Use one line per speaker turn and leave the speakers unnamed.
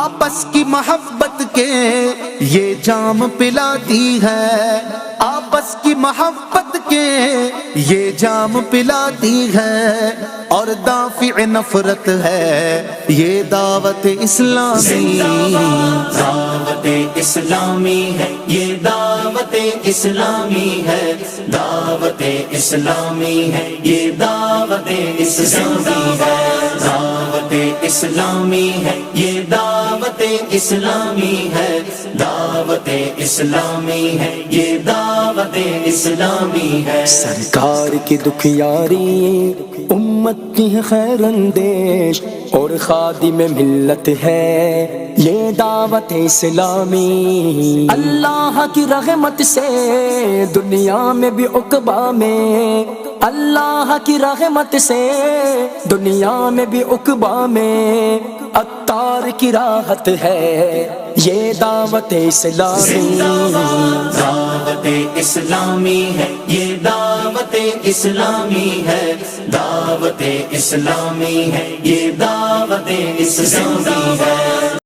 آپس کی محبت کے یہ جام پلاتی ہے، آپس کی محبت کے یہ جام پلاتی ہے، اور دافع نفرت ہے یہ دعوت اسلامی،
دعوت اسلامی ہے یہ دعوت اسلامی ہے، دعوت اسلامی ہے یہ دعوت اسلامی ہے، دعوت اسلامی ہے یہ دعوت اسلامی ہے، دعوت اسلامی ہے یہ دعوت اسلامی ہے۔
سرکار کی دکھیاری امت کی خیر اندیش اور خادم ملت ہے یہ دعوت اسلامی، اللہ کی رحمت سے دنیا میں بھی عقبہ میں، اللہ کی رحمت سے دنیا میں بھی عقبہ میں عطار کی راحت ہے یہ دعوت اسلامی،
دعوت اسلامی ہے یہ دعوت اسلامی ہے، دعوت اسلامی ہے یہ دعوت اسلامی ہے۔